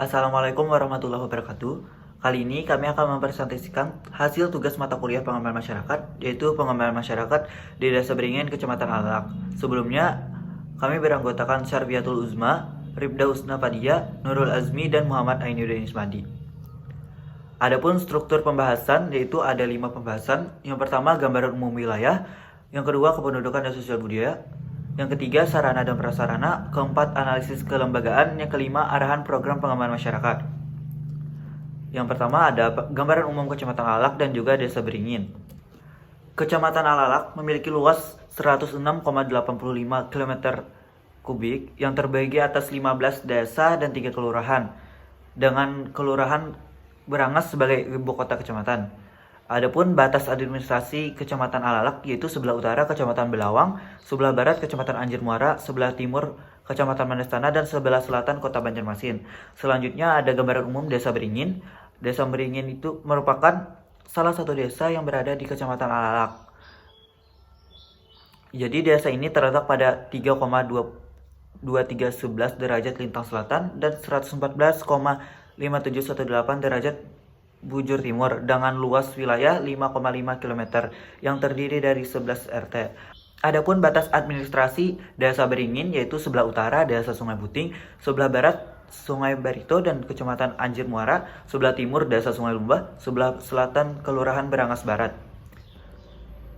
Assalamualaikum warahmatullahi wabarakatuh. Kali ini kami akan mempresentasikan hasil tugas mata kuliah pengembangan masyarakat, yaitu pengembangan masyarakat di Desa Beringin, Kecamatan Alak. Sebelumnya, kami beranggotakan Syarbiatul Uzma, Ribda Usna Fadia, Nurul Azmi, dan Muhammad Ainuddin Ismadi. Adapun struktur pembahasan, yaitu ada 5 pembahasan. Yang pertama, gambaran umum wilayah. Yang kedua, kependudukan dan sosial budaya. Yang ketiga, sarana dan prasarana. Keempat, analisis kelembagaan. Yang kelima, arahan program pengembangan masyarakat. Yang pertama ada gambaran umum Kecamatan Alak dan juga Desa Beringin. Kecamatan Alalak memiliki luas 106,85 km kubik yang terbagi atas 15 desa dan 3 kelurahan, dengan kelurahan Berangas sebagai ibu kota kecamatan. Adapun batas administrasi Kecamatan Alalak yaitu sebelah utara Kecamatan Belawang, sebelah barat Kecamatan Anjir Muara, sebelah timur Kecamatan Manestana, dan sebelah selatan Kota Banjarmasin. Selanjutnya ada gambaran umum Desa Beringin. Desa Beringin itu merupakan salah satu desa yang berada di Kecamatan Alalak. Jadi desa ini terletak pada 3,2311 derajat lintang selatan dan 114,5718 derajat bujur timur, dengan luas wilayah 5,5 km yang terdiri dari 11 RT. Adapun batas administrasi Desa Beringin yaitu sebelah utara Desa Sungai Puting, sebelah barat Sungai Barito dan Kecamatan Anjir Muara, sebelah timur Desa Sungai Lumbah, sebelah selatan Kelurahan Berangas Barat.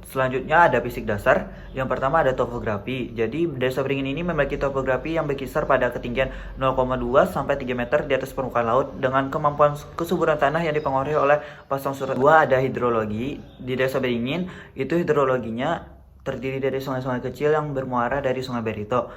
Selanjutnya ada fisik dasar. Yang pertama ada topografi. Jadi Desa Beringin ini memiliki topografi yang berkisar pada ketinggian 0,2 sampai 3 meter di atas permukaan laut dengan kemampuan kesuburan tanah yang dipengaruhi oleh pasang surut. Dua, ada hidrologi. Di Desa Beringin itu hidrologinya terdiri dari sungai-sungai kecil yang bermuara dari Sungai Barito.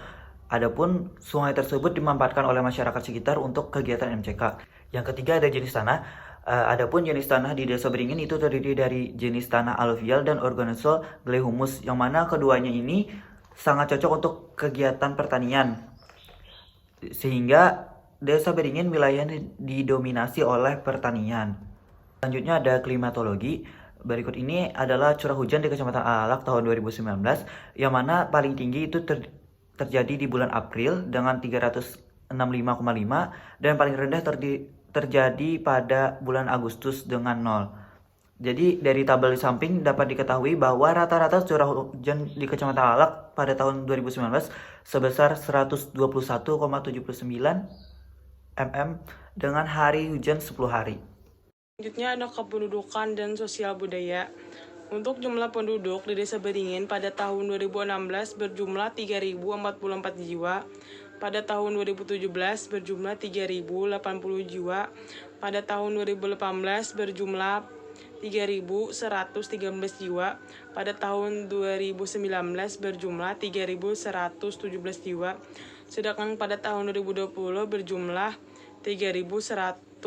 Adapun sungai tersebut dimanfaatkan oleh masyarakat sekitar untuk kegiatan MCK. Yang ketiga ada jenis tanah. Adapun jenis tanah di Desa Beringin itu terdiri dari jenis tanah aluvial dan organosol clay humus, yang mana keduanya ini sangat cocok untuk kegiatan pertanian. Sehingga Desa Beringin wilayahnya didominasi oleh pertanian. Selanjutnya ada klimatologi. Berikut ini adalah curah hujan di Kecamatan Alalak tahun 2019, yang mana paling tinggi itu terjadi di bulan April dengan 365,5 dan paling rendah terjadi pada bulan Agustus dengan 0. Jadi dari tabel di samping dapat diketahui bahwa rata-rata curah hujan di Kecamatan Alalak pada tahun 2019 sebesar 121,79 mm dengan hari hujan 10 hari. Selanjutnya ada kependudukan dan sosial budaya. Untuk jumlah penduduk di Desa Beringin pada tahun 2016 berjumlah 3.044 jiwa. Pada tahun 2017 berjumlah 3.080 jiwa. Pada tahun 2018 berjumlah 3.113 jiwa. Pada tahun 2019 berjumlah 3.117 jiwa. Sedangkan pada tahun 2020 berjumlah 3.191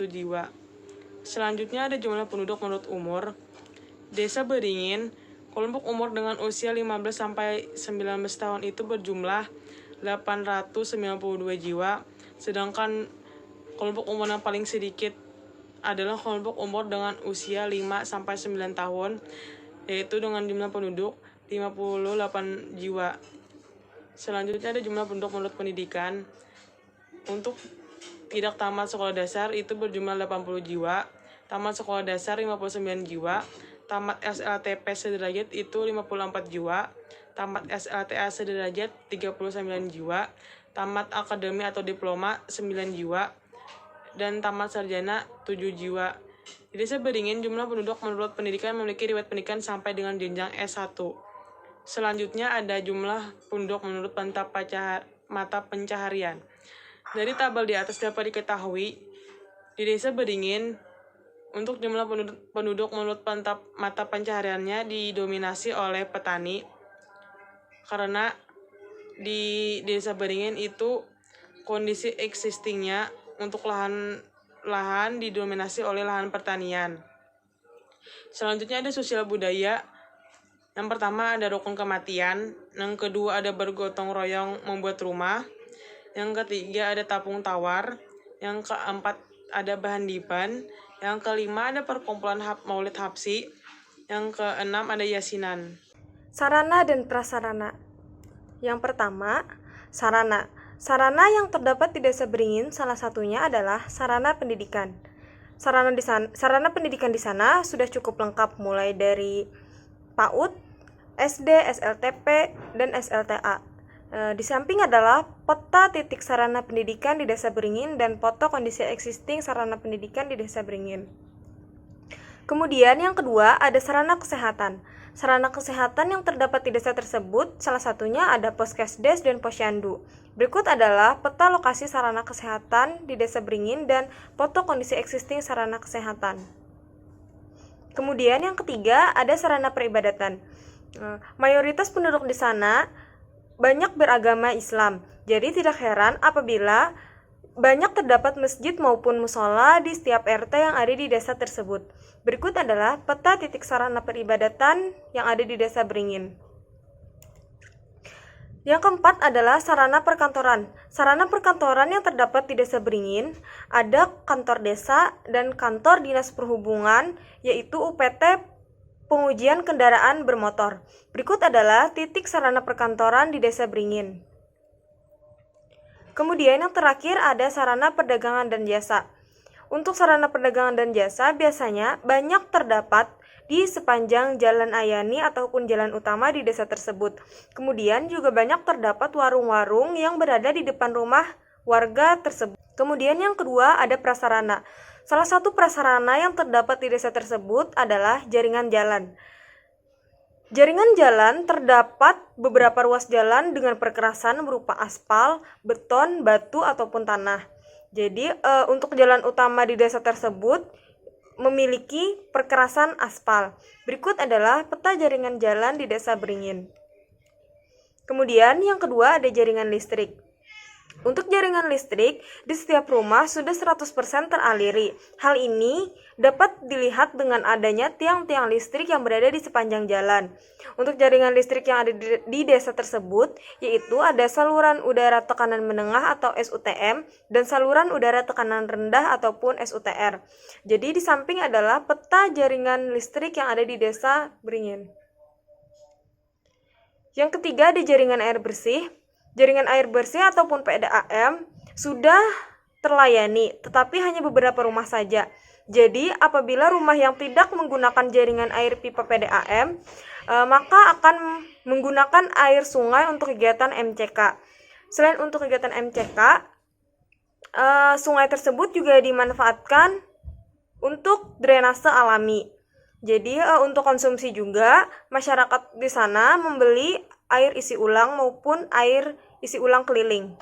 jiwa. Selanjutnya ada jumlah penduduk menurut umur. Desa Beringin, kelompok umur dengan usia 15 sampai 19 tahun itu berjumlah 892 jiwa, sedangkan kelompok umur yang paling sedikit adalah kelompok umur dengan usia 5 sampai 9 tahun, yaitu dengan jumlah penduduk 58 jiwa. Selanjutnya ada jumlah penduduk menurut pendidikan. Untuk tidak tamat sekolah dasar itu berjumlah 80 jiwa, tamat sekolah dasar 59 jiwa, tamat SLTP sederajat itu 54 jiwa, tamat SLTA sederajat 39 jiwa, tamat akademi atau diploma 9 jiwa, dan tamat sarjana 7 jiwa. Di Desa Beringin, jumlah penduduk menurut pendidikan memiliki riwayat pendidikan sampai dengan jenjang S1. Selanjutnya ada jumlah penduduk menurut mata pencaharian. Dari tabel di atas dapat diketahui, di Desa Beringin, untuk jumlah penduduk menurut mata pencahariannya didominasi oleh petani, karena di Desa Beringin itu kondisi existingnya untuk lahan didominasi oleh lahan pertanian. Selanjutnya ada sosial budaya. Yang pertama ada rukun kematian, yang kedua ada bergotong royong membuat rumah, yang ketiga ada tapung tawar, yang keempat ada bahan diban, yang kelima ada perkumpulan maulid habsi, yang keenam ada yasinan. Sarana dan prasarana. Yang pertama, sarana. Sarana yang terdapat di Desa Beringin salah satunya adalah sarana pendidikan. Sarana pendidikan di sana sudah cukup lengkap, mulai dari PAUD, SD, SLTP, dan SLTA. Di samping adalah peta titik sarana pendidikan di Desa Beringin dan foto kondisi existing sarana pendidikan di Desa Beringin. Kemudian yang kedua ada sarana kesehatan. Sarana kesehatan yang terdapat di desa tersebut salah satunya ada Poskesdes dan Posyandu. Berikut adalah peta lokasi sarana kesehatan di Desa Beringin dan foto kondisi existing sarana kesehatan. Kemudian yang ketiga ada sarana peribadatan. Mayoritas penduduk di sana banyak beragama Islam. Jadi tidak heran apabila banyak terdapat masjid maupun musola di setiap RT yang ada di desa tersebut. Berikut adalah peta titik sarana peribadatan yang ada di Desa Beringin. Yang keempat adalah sarana perkantoran. Sarana perkantoran yang terdapat di Desa Beringin ada kantor desa dan kantor dinas perhubungan, yaitu UPT pengujian kendaraan bermotor. Berikut adalah titik sarana perkantoran di Desa Beringin. Kemudian yang terakhir ada sarana perdagangan dan jasa. Untuk sarana perdagangan dan jasa biasanya banyak terdapat di sepanjang Jalan Ayani ataupun jalan utama di desa tersebut. Kemudian juga banyak terdapat warung-warung yang berada di depan rumah warga tersebut. Kemudian yang kedua ada prasarana. Salah satu prasarana yang terdapat di desa tersebut adalah jaringan jalan. Jaringan jalan terdapat beberapa ruas jalan dengan perkerasan berupa aspal, beton, batu, ataupun tanah. Jadi untuk jalan utama di desa tersebut memiliki perkerasan aspal. Berikut adalah peta jaringan jalan di Desa Beringin. Kemudian yang kedua ada jaringan listrik. Untuk jaringan listrik, di setiap rumah sudah 100% teraliri. Hal ini dapat dilihat dengan adanya tiang-tiang listrik yang berada di sepanjang jalan. Untuk jaringan listrik yang ada di desa tersebut, yaitu ada saluran udara tekanan menengah atau SUTM dan saluran udara tekanan rendah ataupun SUTR. Jadi di samping adalah peta jaringan listrik yang ada di Desa Beringin. Yang ketiga ada jaringan air bersih. Jaringan air bersih ataupun PDAM sudah terlayani, tetapi hanya beberapa rumah saja. Jadi, apabila rumah yang tidak menggunakan jaringan air pipa PDAM, maka akan menggunakan air sungai untuk kegiatan MCK. Selain untuk kegiatan MCK, sungai tersebut juga dimanfaatkan untuk drainase alami. Jadi, untuk konsumsi juga, masyarakat di sana membeli air isi ulang maupun air isi ulang keliling.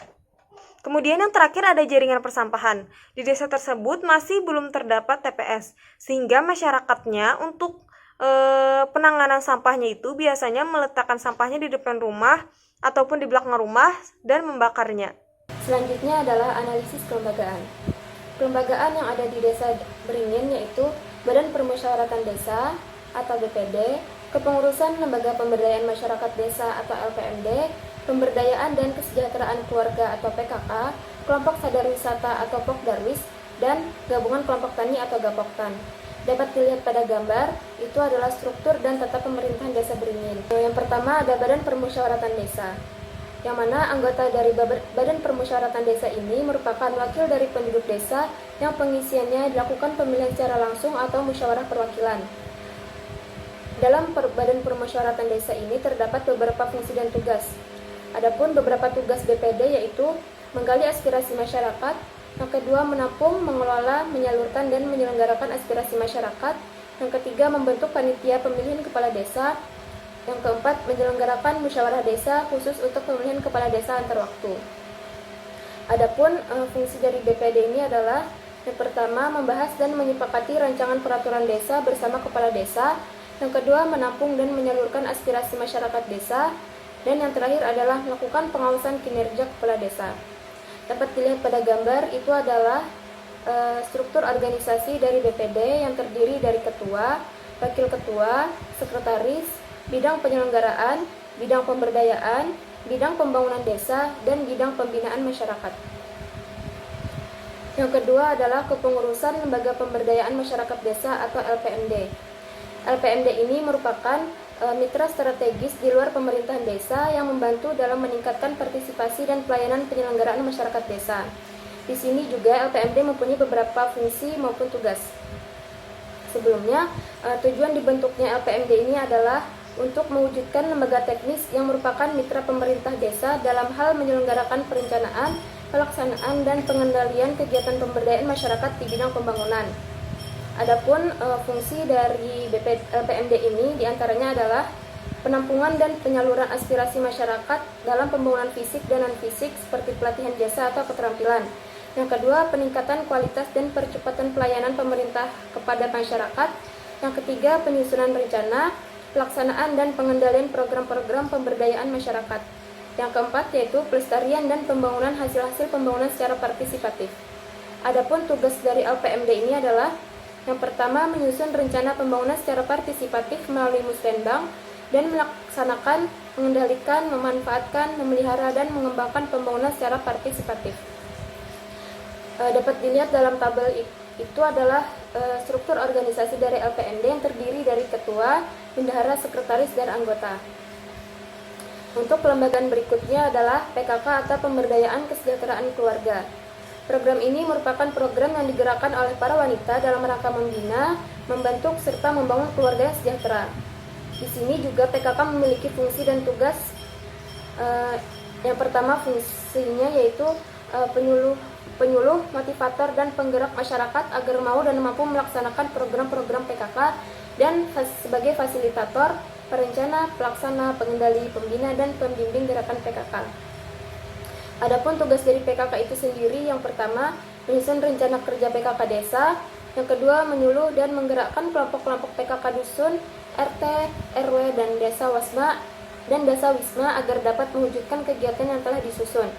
Kemudian yang terakhir ada jaringan persampahan. Di desa tersebut masih belum terdapat TPS, sehingga masyarakatnya untuk penanganan sampahnya itu biasanya meletakkan sampahnya di depan rumah ataupun di belakang rumah dan membakarnya. Selanjutnya adalah analisis kelembagaan. Kelembagaan yang ada di Desa Beringin yaitu Badan Permusyawaratan Desa atau BPD, Kepengurusan Lembaga Pemberdayaan Masyarakat Desa atau LPMD, Pemberdayaan dan Kesejahteraan Keluarga atau PKK, Kelompok Sadar Wisata atau Pokdarwis, dan Gabungan Kelompok Tani atau Gapoktan. Dapat dilihat pada gambar, itu adalah struktur dan tata pemerintahan Desa Beringin. Yang pertama ada Badan Permusyawaratan Desa, yang mana anggota dari Badan Permusyawaratan Desa ini merupakan wakil dari penduduk desa yang pengisiannya dilakukan pemilihan secara langsung atau musyawarah perwakilan. Dalam Badan Permusyawaratan Desa ini terdapat beberapa fungsi dan tugas. Adapun beberapa tugas BPD yaitu menggali aspirasi masyarakat, yang kedua menampung, mengelola, menyalurkan dan menyelenggarakan aspirasi masyarakat, yang ketiga membentuk panitia pemilihan kepala desa, yang keempat menyelenggarakan musyawarah desa khusus untuk pemilihan kepala desa antar waktu. Adapun fungsi dari BPD ini adalah yang pertama membahas dan menyepakati rancangan peraturan desa bersama kepala desa, yang kedua menampung dan menyalurkan aspirasi masyarakat desa, dan yang terakhir adalah melakukan pengawasan kinerja kepala desa. Dapat dilihat pada gambar itu adalah struktur organisasi dari BPD yang terdiri dari ketua, wakil ketua, sekretaris, bidang penyelenggaraan, bidang pemberdayaan, bidang pembangunan desa, dan bidang pembinaan masyarakat. Yang kedua adalah Kepengurusan Lembaga Pemberdayaan Masyarakat Desa atau LPMD. LPMD ini merupakan mitra strategis di luar pemerintahan desa yang membantu dalam meningkatkan partisipasi dan pelayanan penyelenggaraan masyarakat desa. Di sini juga LPMD mempunyai beberapa fungsi maupun tugas. Sebelumnya, tujuan dibentuknya LPMD ini adalah untuk mewujudkan lembaga teknis yang merupakan mitra pemerintah desa dalam hal menyelenggarakan perencanaan, pelaksanaan, dan pengendalian kegiatan pemberdayaan masyarakat di bidang pembangunan. Adapun fungsi dari LPMD ini diantaranya adalah penampungan dan penyaluran aspirasi masyarakat dalam pembangunan fisik dan non-fisik seperti pelatihan jasa atau keterampilan. Yang kedua, peningkatan kualitas dan percepatan pelayanan pemerintah kepada masyarakat. Yang ketiga, penyusunan rencana, pelaksanaan dan pengendalian program-program pemberdayaan masyarakat. Yang keempat yaitu pelestarian dan pembangunan hasil-hasil pembangunan secara partisipatif. Adapun tugas dari LPMD ini adalah yang pertama, menyusun rencana pembangunan secara partisipatif melalui musrenbang dan melaksanakan, mengendalikan, memanfaatkan, memelihara dan mengembangkan pembangunan secara partisipatif. Dapat dilihat dalam tabel itu adalah struktur organisasi dari LPMD yang terdiri dari ketua, bendahara, sekretaris, dan anggota. Untuk kelembagaan berikutnya adalah PKK atau Pemberdayaan Kesejahteraan Keluarga. Program ini merupakan program yang digerakkan oleh para wanita dalam rangka membina, membentuk, serta membangun keluarga yang sejahtera. Di sini juga PKK memiliki fungsi dan tugas. Yang pertama fungsinya yaitu penyuluh, motivator, dan penggerak masyarakat agar mau dan mampu melaksanakan program-program PKK dan sebagai fasilitator, perencana, pelaksana, pengendali, pembina, dan pembimbing gerakan PKK. Adapun tugas dari PKK itu sendiri, yang pertama, menyusun rencana kerja PKK desa, yang kedua, menyuluh dan menggerakkan kelompok-kelompok PKK dusun, RT, RW, dan desa wisma agar dapat mewujudkan kegiatan yang telah disusun.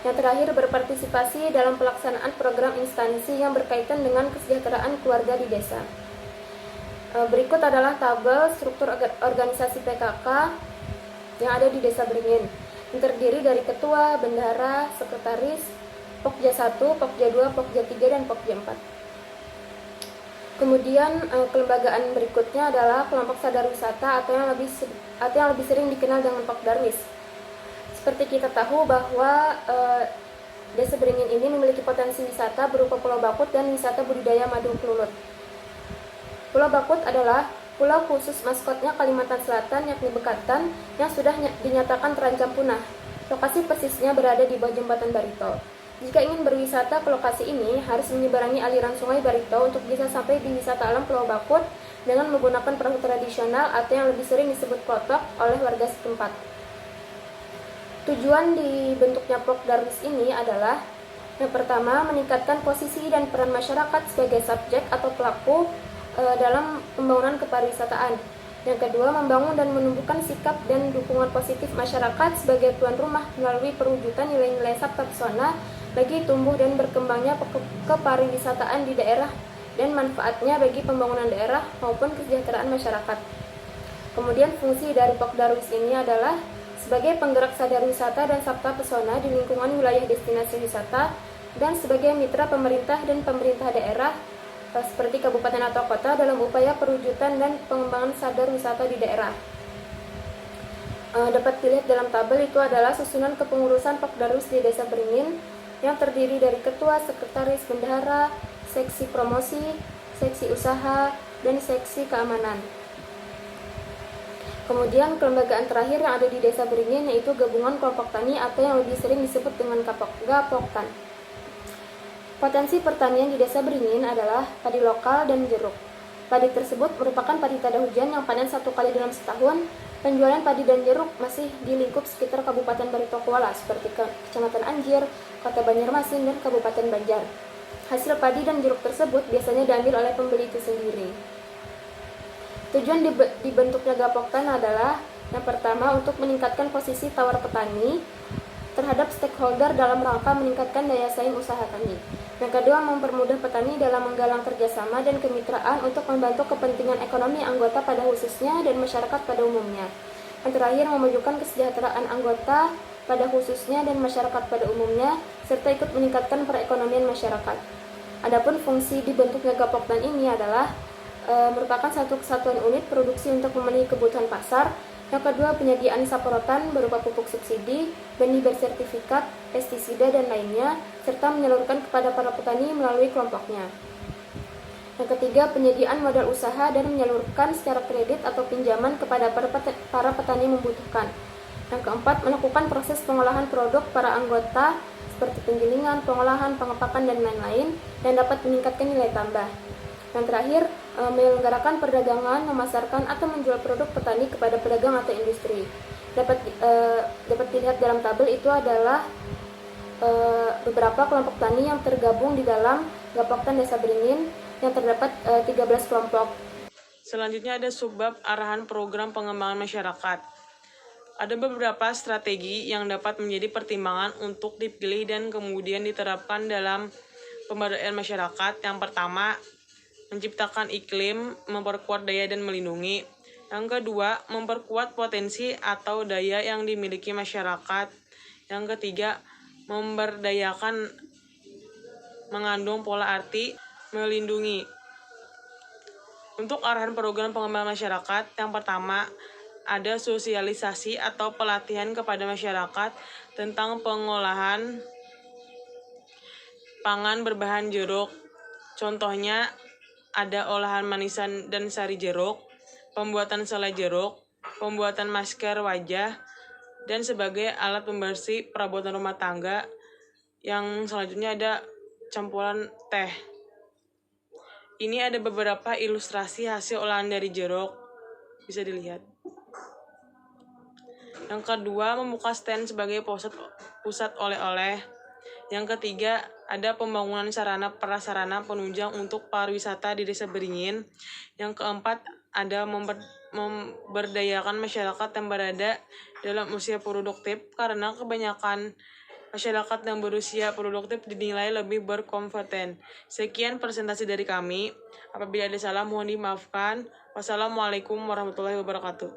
Yang terakhir, berpartisipasi dalam pelaksanaan program instansi yang berkaitan dengan kesejahteraan keluarga di desa. Berikut adalah tabel struktur organisasi PKK yang ada di Desa Beringin, yang terdiri dari ketua, bendahara, sekretaris, Pokja 1, Pokja 2, Pokja 3, dan Pokja 4. Kemudian kelembagaan berikutnya adalah kelompok sadar wisata atau yang lebih sering dikenal dengan Pokdarwis. Seperti kita tahu bahwa Desa Beringin ini memiliki potensi wisata berupa Pulau Bakut dan wisata budidaya madu kelulut. Pulau Bakut adalah pulau khusus maskotnya Kalimantan Selatan yakni Bekatan yang sudah dinyatakan terancam punah. Lokasi persisnya berada di bawah jembatan Barito. Jika ingin berwisata ke lokasi ini, harus menyeberangi aliran sungai Barito untuk bisa sampai di wisata alam Pulau Bakut dengan menggunakan perahu tradisional atau yang lebih sering disebut klotok oleh warga setempat. Tujuan dibentuknya Pokdarwis ini adalah yang pertama, meningkatkan posisi dan peran masyarakat sebagai subjek atau pelaku dalam pembangunan kepariwisataan. Yang kedua, membangun dan menumbuhkan sikap dan dukungan positif masyarakat sebagai tuan rumah melalui perwujudan nilai-nilai sabta pesona bagi tumbuh dan berkembangnya kepariwisataan di daerah dan manfaatnya bagi pembangunan daerah maupun kesejahteraan masyarakat. Kemudian fungsi dari Pokdarwis ini adalah sebagai penggerak sadar wisata dan sabta pesona di lingkungan wilayah destinasi wisata dan sebagai mitra pemerintah dan pemerintah daerah seperti kabupaten atau kota dalam upaya perwujudan dan pengembangan sadar wisata di daerah. Dapat dilihat dalam tabel itu adalah susunan kepengurusan Pokdarwis di Desa Beringin yang terdiri dari ketua, sekretaris, bendahara, seksi promosi, seksi usaha, dan seksi keamanan. Kemudian kelembagaan terakhir yang ada di Desa Beringin yaitu Gabungan Kelompok Tani atau yang lebih sering disebut dengan Gapoktan. Potensi pertanian di Desa Beringin adalah padi lokal dan jeruk. Padi tersebut merupakan padi tada hujan yang panen 1 kali dalam setahun. Penjualan padi dan jeruk masih di lingkup sekitar Kabupaten Barito Kuala seperti Kecamatan Anjir, Kota Banjarmasin, dan Kabupaten Banjar. Hasil padi dan jeruk tersebut biasanya diambil oleh pembeli itu sendiri. Tujuan dibentuknya Gapoktan adalah yang pertama untuk meningkatkan posisi tawar petani terhadap stakeholder dalam rangka meningkatkan daya saing usaha tani. Yang kedua, mempermudah petani dalam menggalang kerjasama dan kemitraan untuk membantu kepentingan ekonomi anggota pada khususnya dan masyarakat pada umumnya. Yang terakhir, memajukan kesejahteraan anggota pada khususnya dan masyarakat pada umumnya, serta ikut meningkatkan perekonomian masyarakat. Adapun fungsi dibentuknya Gapoktan ini adalah merupakan satu kesatuan unit produksi untuk memenuhi kebutuhan pasar. Yang kedua, penyediaan saprotan berupa pupuk subsidi, benih bersertifikat, pestisida, dan lainnya, serta menyalurkan kepada para petani melalui kelompoknya. Yang ketiga, penyediaan modal usaha dan menyalurkan secara kredit atau pinjaman kepada para petani yang membutuhkan. Yang keempat, melakukan proses pengolahan produk para anggota seperti penggilingan, pengolahan, pengepakan, dan lain-lain yang dapat meningkatkan nilai tambah. Yang terakhir, menyelenggarakan perdagangan, memasarkan atau menjual produk petani kepada pedagang atau industri. Dapat dilihat dalam tabel itu adalah beberapa kelompok tani yang tergabung di dalam Gapoktan Desa Beringin yang terdapat 13 kelompok. Selanjutnya ada subbab arahan program pengembangan masyarakat. Ada beberapa strategi yang dapat menjadi pertimbangan untuk dipilih dan kemudian diterapkan dalam pemberdayaan masyarakat. Yang pertama, menciptakan iklim, memperkuat daya dan melindungi. Yang kedua, memperkuat potensi atau daya yang dimiliki masyarakat. Yang ketiga, memberdayakan mengandung pola arti melindungi. Untuk arahan program pengembangan masyarakat, yang pertama ada sosialisasi atau pelatihan kepada masyarakat tentang pengolahan pangan berbahan jeruk. Contohnya ada olahan manisan dan sari jeruk, pembuatan selai jeruk, pembuatan masker wajah, dan sebagai alat pembersih perabotan rumah tangga. Yang selanjutnya ada campuran teh. Ini ada beberapa ilustrasi hasil olahan dari jeruk, bisa dilihat. Yang kedua, membuka stand sebagai pusat oleh-oleh. Yang ketiga, ada pembangunan sarana prasarana penunjang untuk pariwisata di Desa Beringin. Yang keempat, ada memberdayakan masyarakat yang berada dalam usia produktif, karena kebanyakan masyarakat yang berusia produktif dinilai lebih berkompeten. Sekian presentasi dari kami. Apabila ada salah mohon dimaafkan. Wassalamualaikum warahmatullahi wabarakatuh.